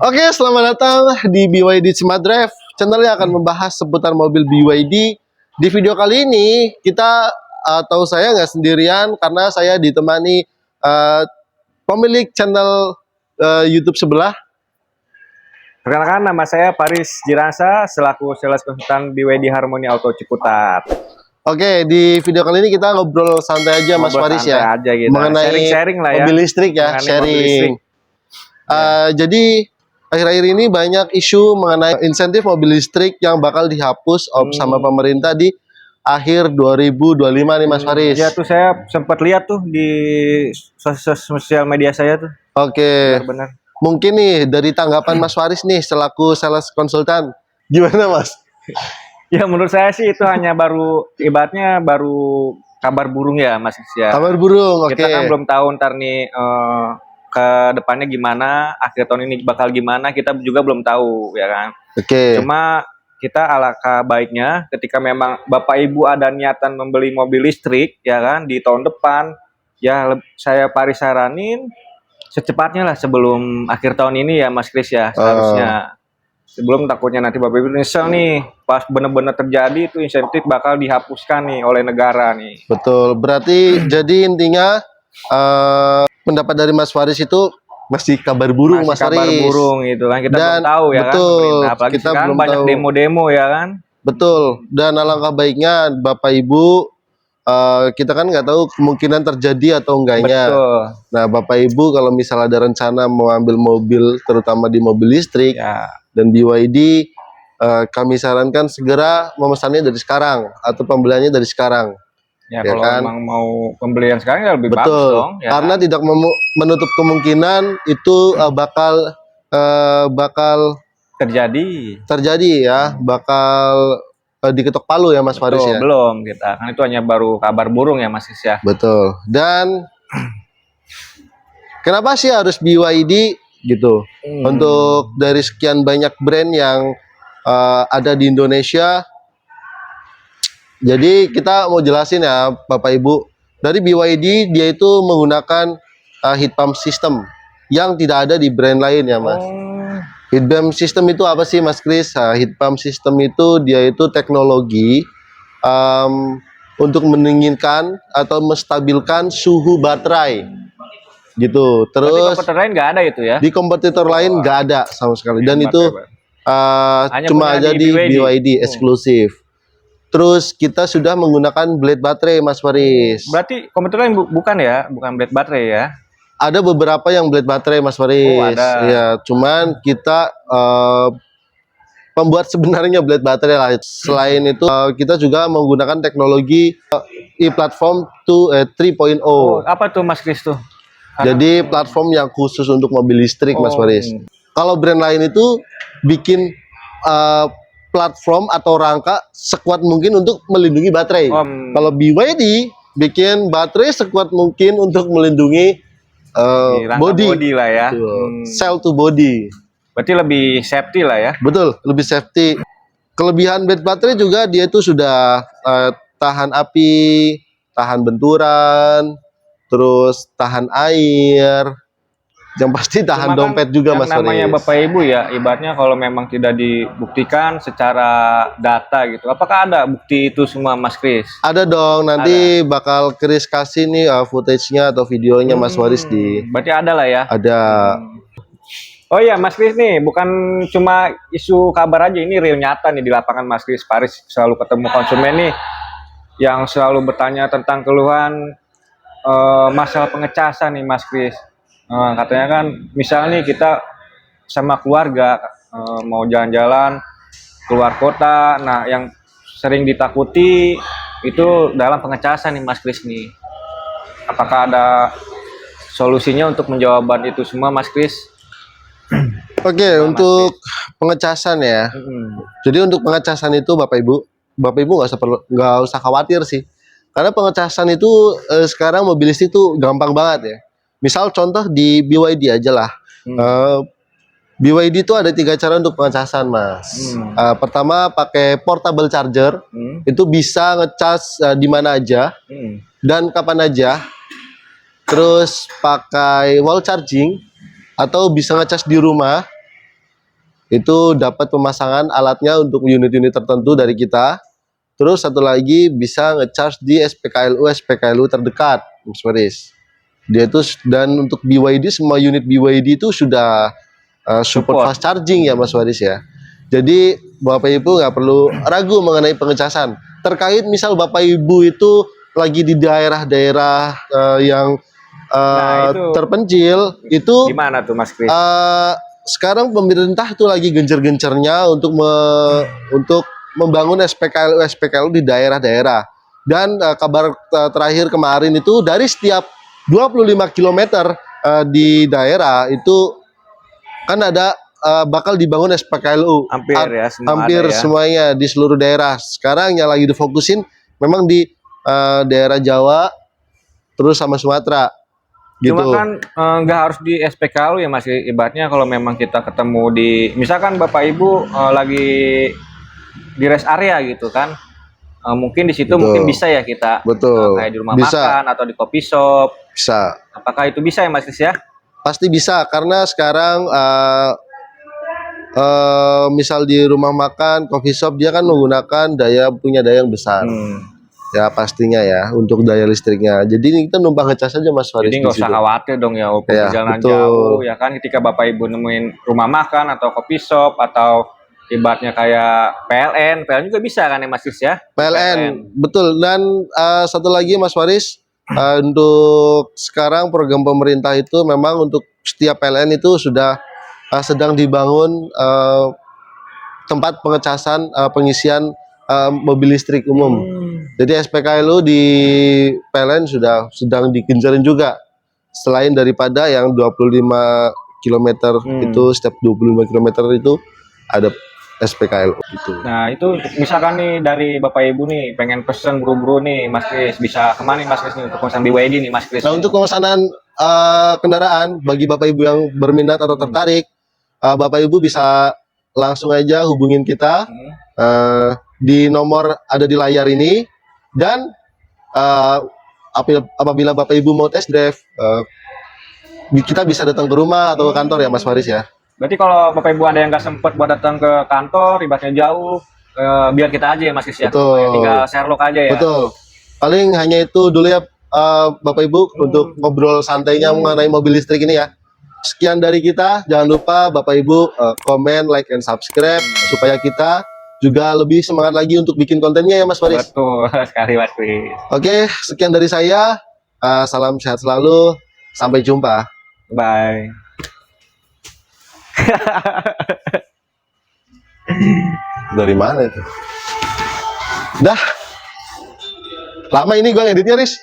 Oke, selamat datang di BYD Smart Drive. Channel yang akan membahas seputar mobil BYD. Di video kali ini kita atau saya nggak sendirian karena saya ditemani pemilik channel YouTube sebelah. Perkenalkan, nama saya Paris Jirasa selaku sales konsultan BYD Harmony Auto Ciputat. Oke, di video kali ini kita ngobrol santai aja Mas Paris ya, aja gitu. mengenai sharing lah ya. mobil listrik ya, sharing. Jadi akhir-akhir ini banyak isu mengenai insentif mobil listrik yang bakal dihapus sama pemerintah di akhir 2025 nih Mas Faris. Ya tuh saya sempat lihat tuh di sosial media saya tuh. Oke. Benar. Mungkin nih dari tanggapan Mas Faris nih selaku sales konsultan, gimana Mas? Ya menurut saya sih itu hanya ibaratnya baru kabar burung ya Mas ya. Kabar burung, oke. Kita kan belum tahu ntar nih ke depannya gimana, akhir tahun ini bakal gimana, kita juga belum tahu ya kan. Oke. Cuma kita alangkah baiknya ketika memang Bapak Ibu ada niatan membeli mobil listrik ya kan di tahun depan, ya saya Paris saranin secepatnya lah sebelum akhir tahun ini ya Mas Kris ya, seharusnya. Sebelum takutnya nanti Bapak Ibu nyesel nih, pas benar-benar terjadi itu insentif bakal dihapuskan nih oleh negara nih. Betul, berarti jadi intinya pendapat dari Mas Faris itu masih kabar burung Mas Faris. Kabar burung itu kan, kita belum tahu ya betul, kan. Apalagi kita sekarang belum banyak demo-demo ya kan. Betul, dan alangkah baiknya Bapak Ibu, kita kan nggak tahu kemungkinan terjadi atau enggaknya. Betul. Nah Bapak Ibu kalau misalnya ada rencana mau ambil mobil, terutama di mobil listrik ya, dan BYD, kami sarankan segera memesannya dari sekarang atau pembeliannya dari sekarang. Ya, kalau kan? Memang mau pembelian sekarang ya lebih bagus dong. Ya karena kan? Tidak menutup kemungkinan itu bakal terjadi ya, bakal diketok palu ya Mas Faris ya. Belum kita, kan itu hanya baru kabar burung ya Mas ya. Betul. Dan kenapa sih harus BYD gitu? Untuk dari sekian banyak brand yang ada di Indonesia. Jadi kita mau jelasin ya Bapak Ibu, dari BYD dia itu menggunakan heat pump system yang tidak ada di brand lain ya Mas. Heat pump system itu apa sih Mas Kris? Heat pump system itu dia itu teknologi untuk mendinginkan atau menstabilkan suhu baterai gitu. Terus di kompetitor lain nggak ada itu ya? Di kompetitor lain nggak ada sama sekali, dan itu cuma ada di BYD eksklusif. Terus kita sudah menggunakan blade baterai Mas Faris. Berarti kompetitor lain bukan ya? Bukan blade baterai ya? Ada beberapa yang blade baterai Mas Faris. Ada. Ya, cuman kita pembuat sebenarnya blade baterai lah. Selain itu kita juga menggunakan teknologi e-platform 3.0. Apa tuh Mas Kris tuh? Jadi platform yang khusus untuk mobil listrik Mas Faris. Kalau brand lain itu bikin platform atau rangka sekuat mungkin untuk melindungi baterai. Kalau BYD bikin baterai sekuat mungkin untuk melindungi body lah ya. Cell to body. Berarti lebih safety lah ya. Betul, lebih safety. Kelebihan blade baterai juga dia itu sudah tahan api, tahan benturan, terus tahan air. Yang pasti tahan dompet juga Mas Faris. Namanya Bapak Ibu ya, ibaratnya kalau memang tidak dibuktikan secara data gitu. Apakah ada bukti itu semua Mas Kris? Ada dong, nanti bakal Kris kasih nih footage-nya atau videonya Mas Faris di. Berarti ada lah ya? Ada. Oh iya Mas Kris nih, bukan cuma isu kabar aja, ini real nyata nih di lapangan Mas Kris. Paris selalu ketemu konsumen nih yang selalu bertanya tentang keluhan masalah pengecasan nih Mas Kris. Katanya kan misalnya nih kita sama keluarga mau jalan-jalan keluar kota, nah yang sering ditakuti itu dalam pengecasan nih Mas Kris nih. Apakah ada solusinya untuk menjawaban itu semua Mas Kris? Oke, untuk pengecasan ya. Jadi untuk pengecasan itu Bapak Ibu nggak usah khawatir sih. Karena pengecasan itu sekarang mobil listrik itu gampang banget ya. Misal contoh di BYD aja lah. BYD itu ada 3 cara untuk pengecasan Mas. Pertama pakai portable charger. Itu bisa ngecas di mana aja dan kapan aja. Terus pakai wall charging atau bisa ngecas di rumah. Itu dapat pemasangan alatnya untuk unit-unit tertentu dari kita. Terus satu lagi bisa ngecharge di SPKLU terdekat, Mas Faris. Dia itu, dan untuk BYD, semua unit BYD itu sudah support fast charging ya Mas Faris ya. Jadi Bapak Ibu nggak perlu ragu mengenai pengecasan. Terkait misal Bapak Ibu itu lagi di daerah-daerah yang itu terpencil, itu gimana tuh Mas Kris? sekarang pemerintah tuh lagi gencar-gencarnya untuk membangun SPKLU di daerah-daerah. Dan kabar terakhir kemarin itu dari setiap 25 km di daerah itu kan ada bakal dibangun SPKLU. Hampir ada ya. semuanya di seluruh daerah. Sekarang yang lagi difokusin memang di daerah Jawa terus sama Sumatera. Gitu. Cuma kan nggak harus di SPKLU ya Mas. Ibaratnya kalau memang kita ketemu di, misalkan Bapak Ibu lagi di rest area gitu kan, mungkin di situ mungkin bisa ya kita kayak di rumah makan atau di coffee shop. Bisa. Apakah itu bisa ya Mas Kris ya? Pasti bisa, karena sekarang misal di rumah makan, coffee shop, dia kan menggunakan punya daya yang besar. Ya pastinya ya, untuk daya listriknya. Jadi kita numpang ngecas aja Mas Faris. Jadi nggak usah khawatir dong ya, walaupun perjalanan jauh ya kan, ketika Bapak Ibu nemuin rumah makan atau coffee shop atau ibaratnya kayak PLN juga bisa kan ya Mas Kris ya? PLN, betul. Dan satu lagi Mas Faris, untuk sekarang program pemerintah itu memang untuk setiap PLN itu sudah sedang dibangun tempat pengecasan pengisian mobil listrik umum. Jadi SPKLU di PLN sudah sedang digencarin juga. Selain daripada yang 25 km itu, setiap 25 km itu ada SPKLU gitu. Nah itu misalkan nih dari Bapak Ibu nih pengen pesen buru-buru nih Mas Kris, bisa kemana nih Mas Kris nih untuk pemesan BYD nih Mas Kris? Nah untuk pemesanan kendaraan bagi Bapak Ibu yang berminat atau tertarik, Bapak Ibu bisa langsung aja hubungin kita di nomor ada di layar ini. Dan apabila Bapak Ibu mau test drive, kita bisa datang ke rumah atau ke kantor ya Mas Faris ya. Berarti kalau Bapak Ibu ada yang nggak sempet buat datang ke kantor, ibaratnya jauh, biar kita aja ya Mas Kris ya. Betul. Tinggal Sherlock aja ya. Betul. Paling hanya itu dulu ya Bapak Ibu untuk ngobrol santainya mengenai mobil listrik ini ya. Sekian dari kita. Jangan lupa Bapak Ibu komen, like, and subscribe supaya kita juga lebih semangat lagi untuk bikin kontennya ya Mas Faris. Betul sekali Mas Kris. Oke, sekian dari saya. Salam sehat selalu. Sampai jumpa. Bye. Dari mana itu? Dah. Lama ini gue ngeditnya, Riz.